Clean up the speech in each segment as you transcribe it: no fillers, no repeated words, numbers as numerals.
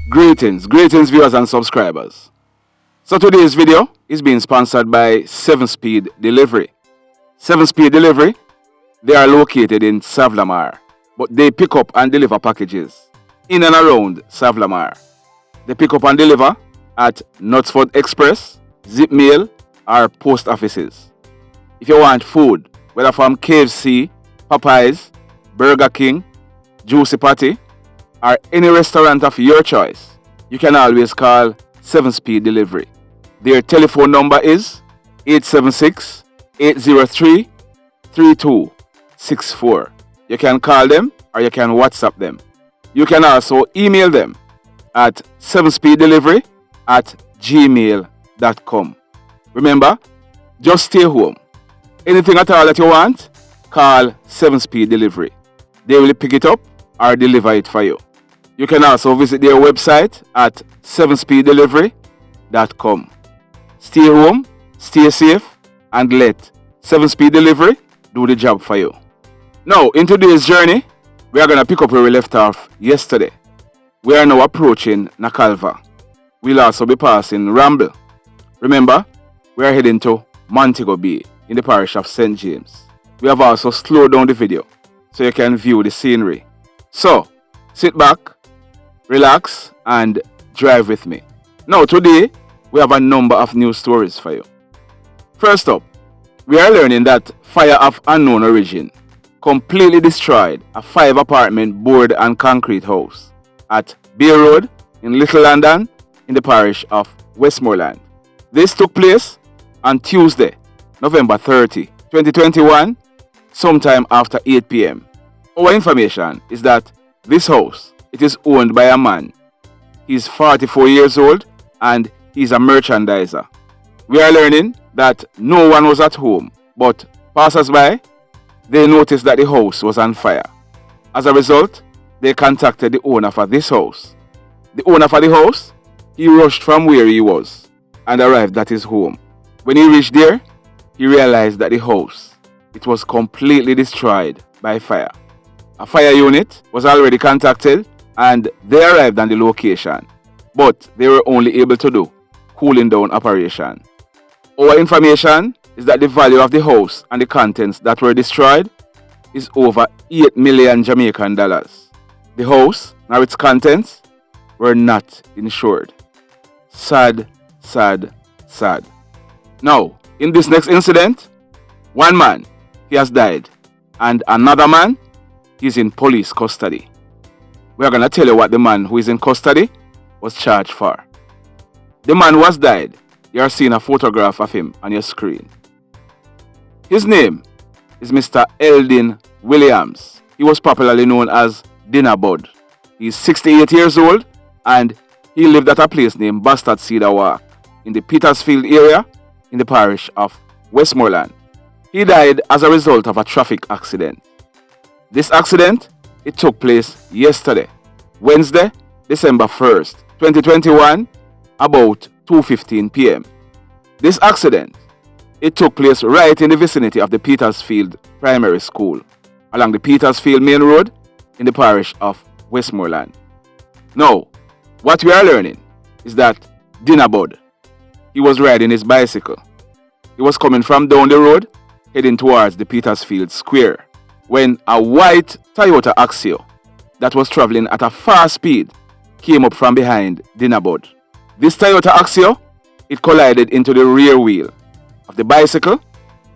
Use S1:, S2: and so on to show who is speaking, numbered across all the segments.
S1: Greetings viewers and subscribers. So today's video is being sponsored by 7-Speed Delivery. 7-Speed Delivery, they are located in Savlamar, but they pick up and deliver packages in and around Savlamar. They pick up and deliver at Knutsford Express, Zip Mail, or post offices. If you want food, whether from KFC, Popeyes, Burger King, Juicy Patty, or any restaurant of your choice, you can always call 7-Speed Delivery. Their telephone number is 876-803-3264. You can call them or you can WhatsApp them. You can also email them at 7speeddelivery@gmail.com. Remember, just stay home. Anything at all that you want, call 7-Speed Delivery. They will pick it up or deliver it for you. You can also visit their website at 7speeddelivery.com. Stay home, stay safe, and let 7-Speed Delivery do the job for you. Now, in today's journey, we are going to pick up where we left off yesterday. We are now approaching Nakalva. We'll also be passing Ramble. Remember, we are heading to Montego Bay in the parish of St. James. We have also slowed down the video so you can view the scenery. So, sit back, relax, and drive with me. Now, today, we have a number of news stories for you. First up, we are learning that fire of unknown origin completely destroyed a 5-apartment board and concrete house at Bay Road in Little London in the parish of Westmoreland. This took place on Tuesday, November 30, 2021, sometime after 8 p.m. Our information is that this house, it is owned by a man. He's 44 years old and he's a merchandiser. We are learning that no one was at home, but passers-by, they noticed that the house was on fire. As a result, they contacted the owner for this house. The owner for the house, he rushed from where he was and arrived at his home. When he reached there, he realized that the house, it was completely destroyed by fire. A fire unit was already contacted and they arrived on the location, but they were only able to do cooling down operation. Our information is that the value of the house and the contents that were destroyed is over 8 million Jamaican dollars. The house and its contents were not insured. Sad, sad, sad. Now, in this next incident, one man, he has died, and another man, he's in police custody. We are going to tell you what the man who is in custody was charged for. The man who has died, you are seeing a photograph of him on your screen. His name is Mr. Eldin Williams. He was popularly known as Dinner Bud. He's 68 years old and he lived at a place named Bastard Cedars Walk in the Petersfield area in the parish of Westmoreland. He died as a result of a traffic accident. This accident, it took place yesterday, Wednesday, December 1st, 2021, about 2:15 p.m. This accident, it took place right in the vicinity of the Petersfield Primary School, along the Petersfield Main Road in the parish of Westmoreland. Now, what we are learning is that Dinner Bud, he was riding his bicycle. He was coming from down the road, heading towards the Petersfield Square, when a white Toyota Axio that was traveling at a fast speed came up from behind Dinner Bud. This Toyota Axio, it collided into the rear wheel of the bicycle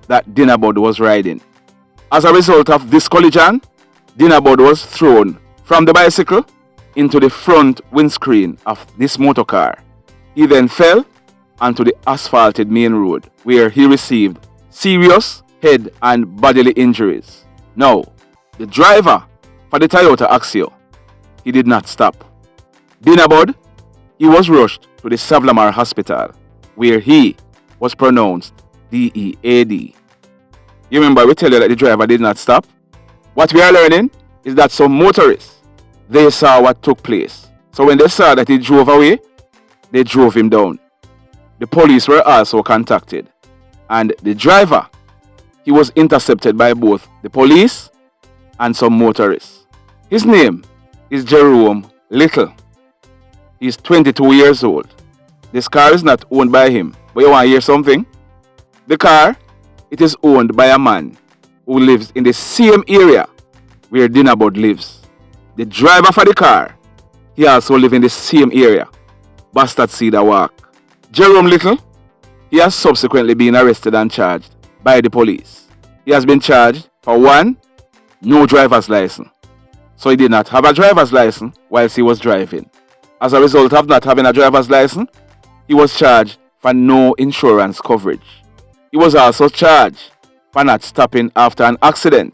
S1: that Dinner Bud was riding. As a result of this collision, Dinner Bud was thrown from the bicycle into the front windscreen of this motor car. He then fell onto the asphalted main road where he received serious head and bodily injuries. Now, the driver for the Toyota Axio, he did not stop. Dinner Bud, he was rushed to the Savlamar Hospital where he was pronounced DEAD. You remember we tell you that the driver did not stop? What we are learning is that some motorists, they saw what took place. So when they saw that he drove away, they drove him down. The police were also contacted and the driver, he was intercepted by both the police and some motorists. His name is Jerome Little. He's 22 years old. This car is not owned by him. But you want to hear something? The car, it is owned by a man who lives in the same area where Dinabud lives. The driver for the car, he also lives in the same area, Bastard Cedars Walk. Jerome Little, he has subsequently been arrested and charged by the police. He has been charged for 1, no driver's license. So he did not have a driver's license whilst he was driving. As a result of not having a driver's license, he was charged for no insurance coverage. He was also charged for not stopping after an accident.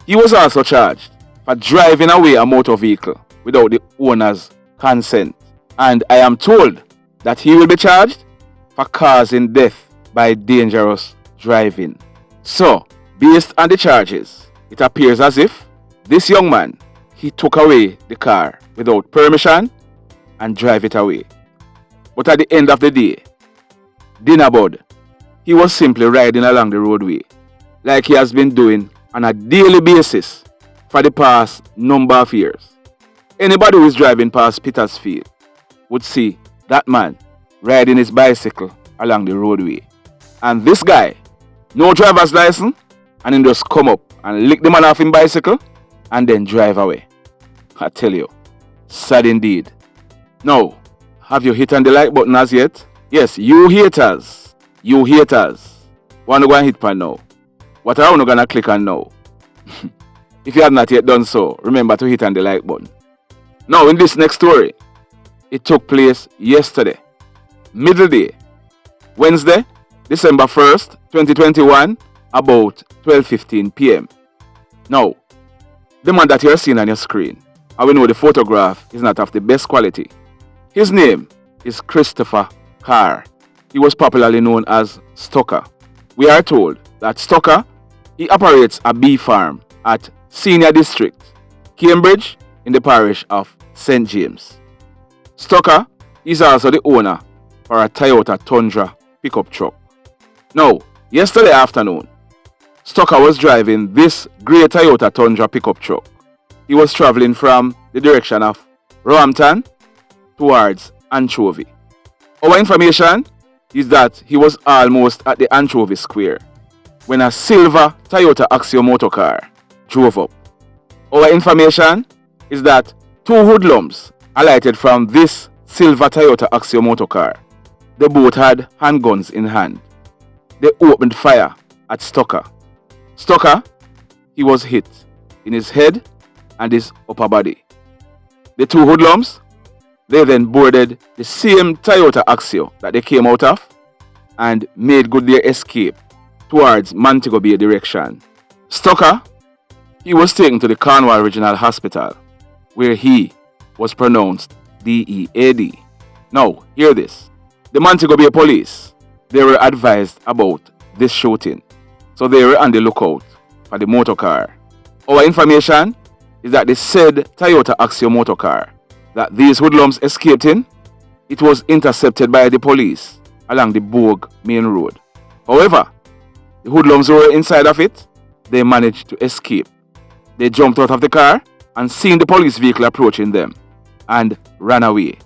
S1: He was also charged for driving away a motor vehicle without the owner's consent. And I am told that he will be charged for causing death by dangerous driving. So, based on the charges, it appears as if this young man, he took away the car without permission and drive it away. But at the end of the day, Dinabud, he was simply riding along the roadway like he has been doing on a daily basis for the past number of years. Anybody who is driving past Petersfield would see that man riding his bicycle along the roadway. And this guy, no driver's license, and he just come up and lick the man off his bicycle and then drive away. I tell you, sad indeed. Now, have you hit on the like button as yet? Yes, you haters. You haters. Want to go and hit pan now? What are you going to click on now? If you have not yet done so, remember to hit on the like button. Now, in this next story, it took place yesterday, middle day, Wednesday, December 1st, 2021, about 12:15 p.m. Now, the man that you are seeing on your screen, and we know the photograph is not of the best quality. His name is Christopher Kerr. He was popularly known as STUCKA. We are told that STUCKA, he operates a bee farm at Senior District, Cambridge, in the parish of St. James. STUCKA is also the owner for a Toyota Tundra pickup truck. Now, yesterday afternoon, STUCKA was driving this grey Toyota Tundra pickup truck. He was traveling from the direction of Roehampton towards Anchovy. Our information is that he was almost at the Anchovy Square when a silver Toyota Axio motor car drove up. Our information is that 2 hoodlums alighted from this silver Toyota Axio motor car. They both had handguns in hand. They opened fire at STUCKA. STUCKA, he was hit in his head and his upper body. The 2 hoodlums, they then boarded the same Toyota Axio that they came out of and made good their escape towards Montego Bay direction. STUCKA, he was taken to the Cornwall Regional Hospital where he was pronounced DEAD. Now, hear this. The Montego Bay police, they were advised about this shooting, so they were on the lookout for the motor car. Our information is that the said Toyota Axio motor car that these hoodlums escaped in, it was intercepted by the police along the Bourg main road. However, the hoodlums who were inside of it, they managed to escape. They jumped out of the car and seen the police vehicle approaching them and ran away.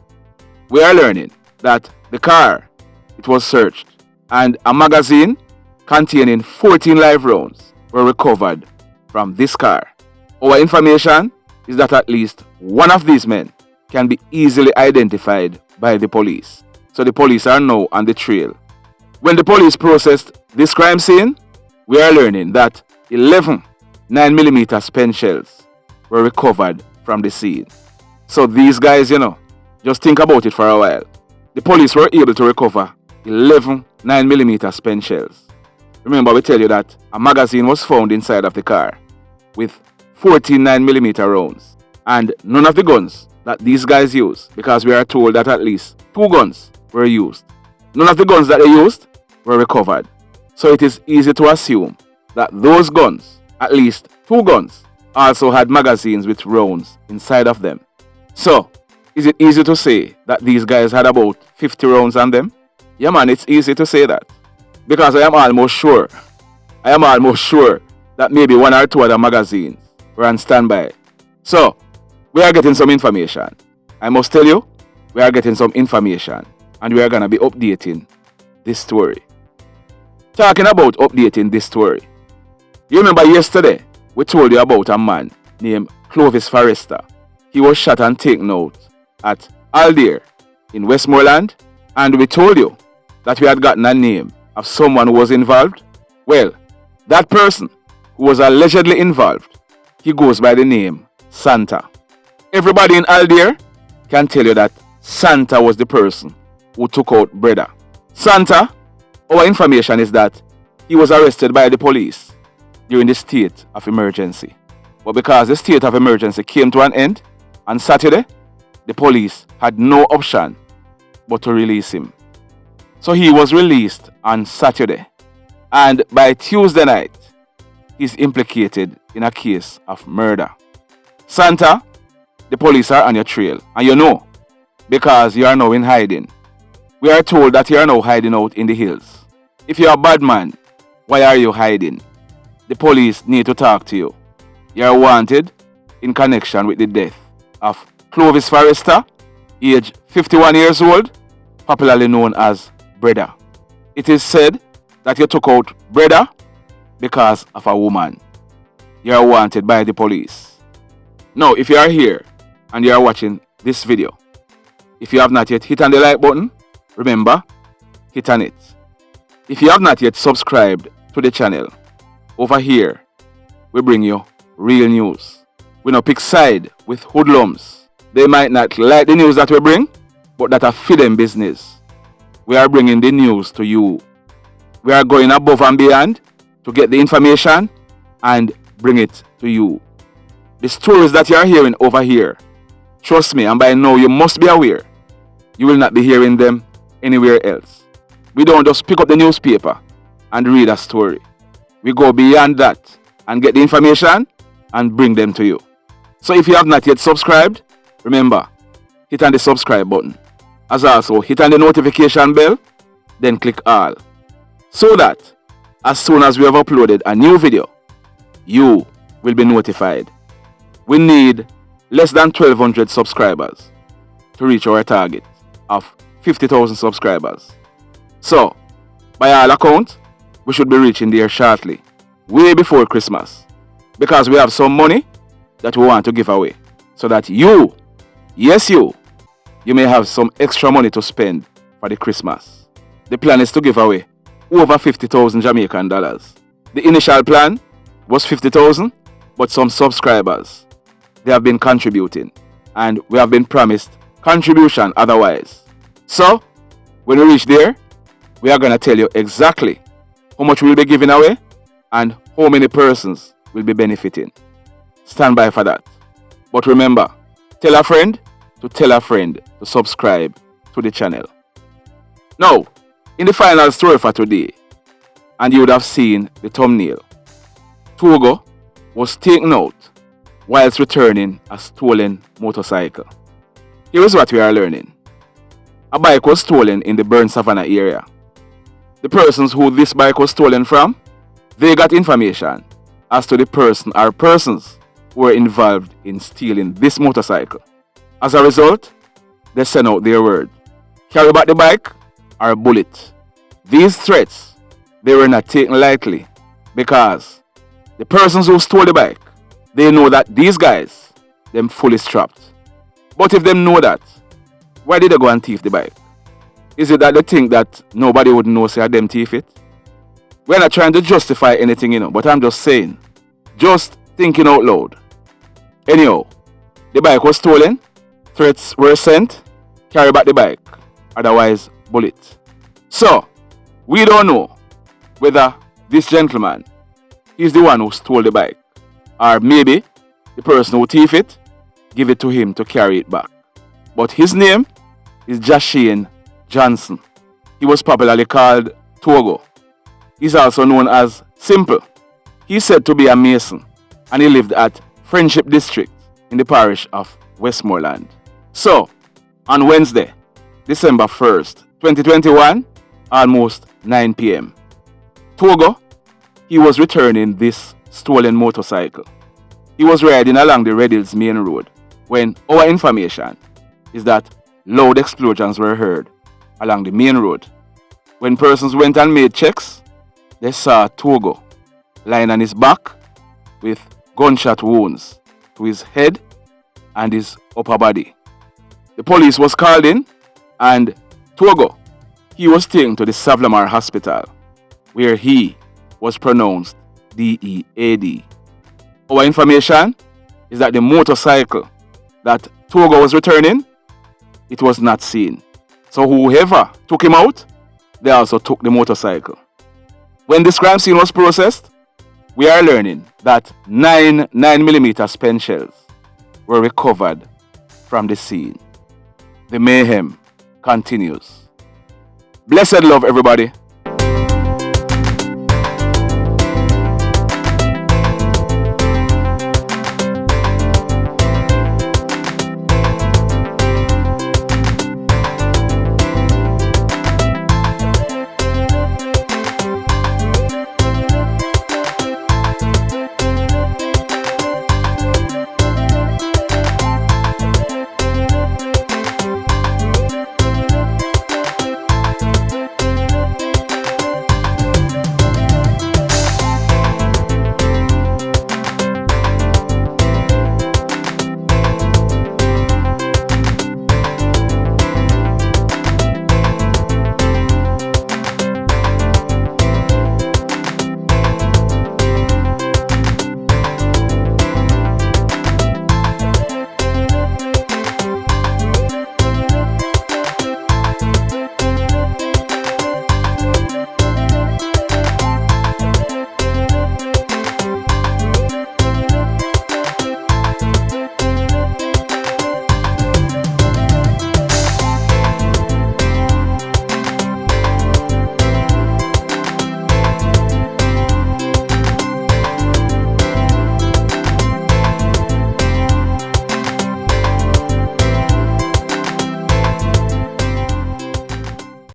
S1: We are learning that the car, it was searched and a magazine containing 14 live rounds were recovered from this car. Our information is that at least one of these men can be easily identified by the police. So the police are now on the trail. When the police processed this crime scene, we are learning that 11 9mm spent shells were recovered from the scene. So these guys, just think about it for a while. The police were able to recover 11 9mm spent shells. Remember, we tell you that a magazine was found inside of the car with 14 9mm rounds. And none of the guns that these guys used, because we are told that at least 2 guns were used. None of the guns that they used were recovered. So it is easy to assume that those guns, at least 2 guns, also had magazines with rounds inside of them. So, is it easy to say that these guys had about 50 rounds on them? Yeah man, it's easy to say that. Because I am almost sure that maybe 1 or 2 other magazines were on standby. So, we are getting some information. I must tell you we are getting some information and we are going to be updating this story. Talking about updating this story, you remember yesterday we told you about a man named Clovis Forrester. He was shot and taken out at Aldir in Westmoreland, and we told you that we had gotten a name of someone who was involved. Well, that person who was allegedly involved, he goes by the name Santa. Everybody in Aldir can tell you that Santa was the person who took out BREDDA. Santa, our information is that he was arrested by the police during the state of emergency. But because the state of emergency came to an end on Saturday, the police had no option but to release him. So he was released on Saturday, and by Tuesday night, he's implicated in a case of murder. Santa, the police are on your trail, and you know, because you are now in hiding. We are told that you are now hiding out in the hills. If you are a bad man, why are you hiding? The police need to talk to you. You are wanted in connection with the death of Clovis Forrester, age 51 years old, popularly known as BREDDA. It is said that you took out BREDDA because of a woman. You are wanted by the police. Now, if you are here and you are watching this video, if you have not yet hit on the like button, remember, hit on it. If you have not yet subscribed to the channel, over here, we bring you real news. We don't pick side with hoodlums. They might not like the news that we bring, but that are feed them business. We are bringing the news to you. We are going above and beyond to get the information and bring it to you. The stories that you are hearing over here, trust me, and by now you must be aware, you will not be hearing them anywhere else. We don't just pick up the newspaper and read a story. We go beyond that and get the information and bring them to you. So if you have not yet subscribed, remember, hit on the subscribe button. As also, hit on the notification bell, then click all. So that, as soon as we have uploaded a new video, you will be notified. We need less than 1,200 subscribers to reach our target of 50,000 subscribers. So, by all accounts, we should be reaching there shortly, way before Christmas, because we have some money that we want to give away, so that you, yes you may have some extra money to spend for the Christmas. The plan is to give away over 50,000 Jamaican dollars. The initial plan was 50,000, but some subscribers, they have been contributing, and we have been promised contribution otherwise. So, when we reach there, we are going to tell you exactly how much we will be giving away and how many persons will be benefiting. Stand by for that. But remember, tell a friend to tell a friend to subscribe to the channel. Now, in the final story for today, and you would have seen the thumbnail, TOGO was taken out whilst returning a stolen motorcycle. Here is what we are learning. A bike was stolen in the Burn Savannah area. The persons who this bike was stolen from, they got information as to the person or persons who were involved in stealing this motorcycle. As a result, they sent out their word: carry back the bike or bullet. These threats, they were not taken lightly, because the persons who stole the bike, they know that these guys, them fully strapped. But if them know that, why did they go and thief the bike? Is it that they think that nobody would know say them thief it? We're not trying to justify anything, but I'm just saying, just thinking out loud. Anyhow, the bike was stolen, threats were sent, carry back the bike, otherwise bullet. So, we don't know whether this gentleman is the one who stole the bike, or maybe the person who thief it, give it to him to carry it back. But his name is Jashane Johnson. He was popularly called TOGO. He's also known as Simple. He's said to be a Mason, and he lived at Friendship District in the parish of Westmoreland. So, on Wednesday, December 1st, 2021, almost 9 p.m., TOGO, he was returning this stolen motorcycle. He was riding along the Red Hills main road when our information is that loud explosions were heard along the main road. When persons went and made checks, they saw TOGO lying on his back with gunshot wounds to his head and his upper body. The police was called in, and TOGO, he was taken to the Savlamar Hospital, where he was pronounced DEAD. Our information is that the motorcycle that TOGO was returning, it was not seen. So whoever took him out, they also took the motorcycle. When this crime scene was processed, we are learning that 9 9mm spent shells were recovered from the scene. The mayhem continues. Blessed love, everybody.